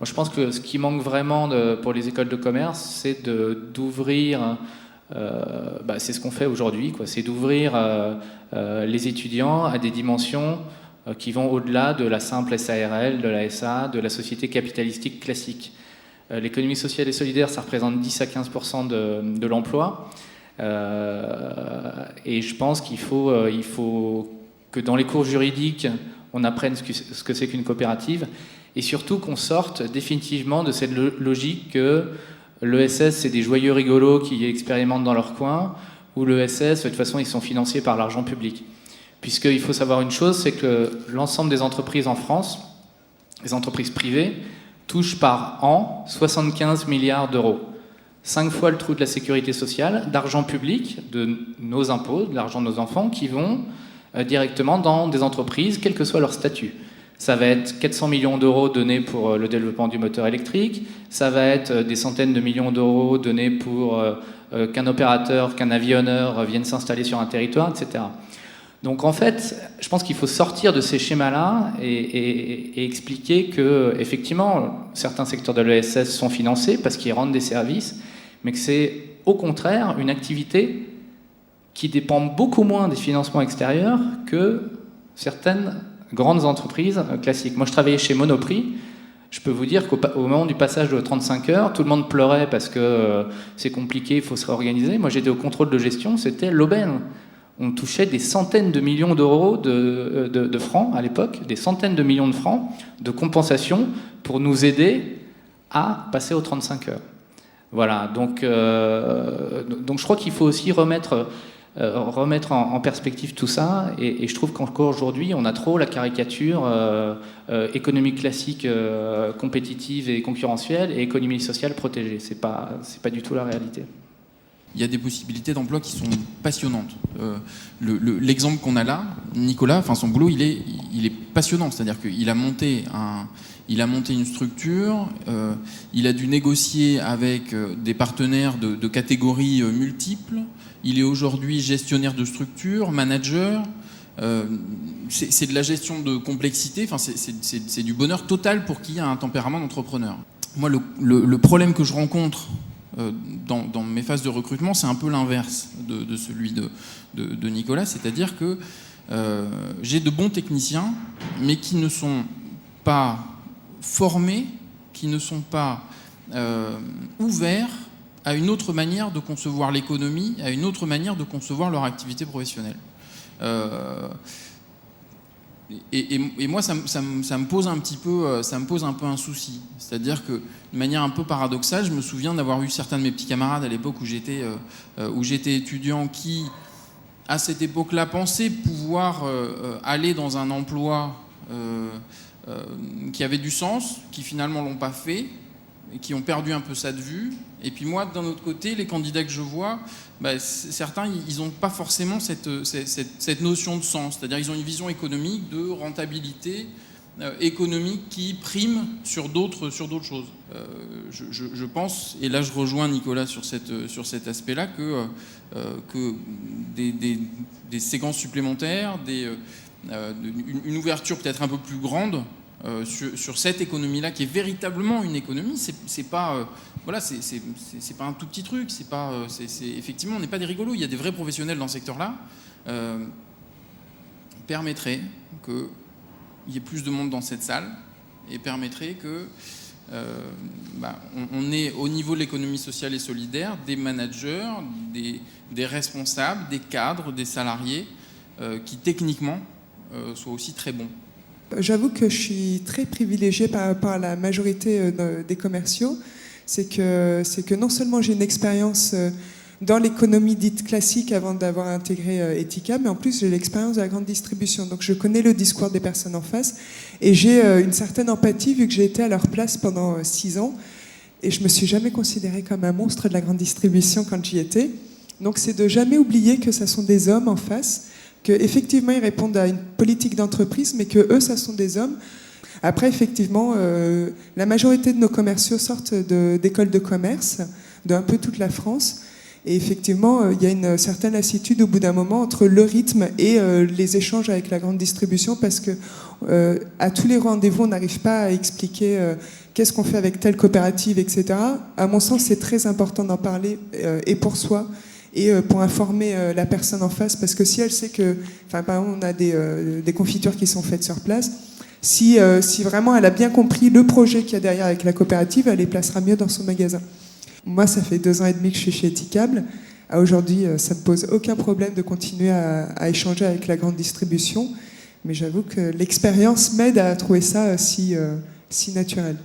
Moi, je pense que ce qui manque vraiment pour les écoles de commerce, c'est d'ouvrir, c'est ce qu'on fait aujourd'hui, c'est d'ouvrir les étudiants à des dimensions qui vont au-delà de la simple SARL, de la SA, de la société capitalistique classique. L'économie sociale et solidaire, ça représente 10 à 15% de l'emploi. Et je pense qu'il faut que dans les cours juridiques, on apprenne ce que c'est qu'une coopérative, et surtout qu'on sorte définitivement de cette logique que l'ESS, c'est des joyeux rigolos qui expérimentent dans leur coin, ou l'ESS, de toute façon, ils sont financés par l'argent public. Puisqu'il faut savoir une chose, c'est que l'ensemble des entreprises en France, les entreprises privées, touchent par an 75 milliards d'euros. 5 fois le trou de la sécurité sociale, d'argent public, de nos impôts, de l'argent de nos enfants, qui vont directement dans des entreprises, quel que soit leur statut. Ça va être 400 millions d'euros donnés pour le développement du moteur électrique, ça va être des centaines de millions d'euros donnés pour qu'un opérateur, qu'un avionneur vienne s'installer sur un territoire, etc. Donc en fait, je pense qu'il faut sortir de ces schémas-là et expliquer que, effectivement, certains secteurs de l'ESS sont financés parce qu'ils rendent des services, mais que c'est au contraire une activité qui dépend beaucoup moins des financements extérieurs que certaines grandes entreprises classiques. Moi, je travaillais chez Monoprix. Je peux vous dire qu'au moment du passage de 35 heures, tout le monde pleurait parce que c'est compliqué, il faut se réorganiser. Moi, j'étais au contrôle de gestion, c'était l'aubaine. On touchait des centaines de millions d'euros de francs à l'époque, des centaines de millions de francs de compensation pour nous aider à passer aux 35 heures. Voilà, donc je crois qu'il faut aussi remettre en perspective tout ça, et je trouve qu'encore aujourd'hui, on a trop la caricature économie classique compétitive et concurrentielle et économie sociale protégée. C'est pas du tout la réalité. Il y a des possibilités d'emploi qui sont passionnantes. L'exemple qu'on a là, Nicolas, son boulot, il est passionnant. C'est-à-dire qu'il a monté une structure, il a dû négocier avec des partenaires de catégories multiples. Il est aujourd'hui gestionnaire de structure, manager. C'est de la gestion de complexité. C'est du bonheur total pour qui a un tempérament d'entrepreneur. Moi, le problème que je rencontre dans mes phases de recrutement, c'est un peu l'inverse de celui de Nicolas, c'est-à-dire que j'ai de bons techniciens, mais qui ne sont pas formés, qui ne sont pas ouverts à une autre manière de concevoir l'économie, à une autre manière de concevoir leur activité professionnelle. Et moi, ça me pose un peu un souci. C'est-à-dire que, de manière un peu paradoxale, je me souviens d'avoir eu certains de mes petits camarades à l'époque où j'étais étudiant qui, à cette époque-là, pensaient pouvoir aller dans un emploi qui avait du sens, qui finalement l'ont pas fait, et qui ont perdu un peu ça de vue. Et puis moi, d'un autre côté, les candidats que je vois, certains, ils n'ont pas forcément cette notion de sens. C'est-à-dire ils ont une vision économique de rentabilité économique qui prime sur d'autres choses. Je pense, et là je rejoins Nicolas sur cet aspect-là, que des séquences supplémentaires, une ouverture peut-être un peu plus grande sur cette économie-là, qui est véritablement une économie, c'est pas un tout petit truc, effectivement, on n'est pas des rigolos, il y a des vrais professionnels dans ce secteur-là, permettrait qu'il y ait plus de monde dans cette salle, et permettrait que on ait au niveau de l'économie sociale et solidaire des managers, des responsables, des cadres, des salariés qui techniquement soient aussi très bons. J'avoue que je suis très privilégiée par rapport à la majorité des commerciaux. C'est que non seulement j'ai une expérience dans l'économie dite classique avant d'avoir intégré Ethica, mais en plus j'ai l'expérience de la grande distribution. Donc je connais le discours des personnes en face et j'ai une certaine empathie vu que j'ai été à leur place pendant 6 ans et je me suis jamais considérée comme un monstre de la grande distribution quand j'y étais. Donc c'est de jamais oublier que ce sont des hommes en face, qu'effectivement ils répondent à une politique d'entreprise, mais que eux, ça sont des hommes. Après, effectivement, la majorité de nos commerciaux sortent d'écoles de commerce, d'un peu toute la France. Et effectivement, il y a une certaine lassitude au bout d'un moment entre le rythme et les échanges avec la grande distribution, parce que à tous les rendez-vous, on n'arrive pas à expliquer qu'est-ce qu'on fait avec telle coopérative, etc. À mon sens, c'est très important d'en parler et pour soi et pour informer la personne en face, parce que si elle sait que, par exemple, on a des confitures qui sont faites sur place, si vraiment elle a bien compris le projet qu'il y a derrière avec la coopérative, elle les placera mieux dans son magasin. Moi, ça fait 2 ans et demi que je suis chez Eticable. Aujourd'hui, ça ne me pose aucun problème de continuer à échanger avec la grande distribution, mais j'avoue que l'expérience m'aide à trouver ça si naturel.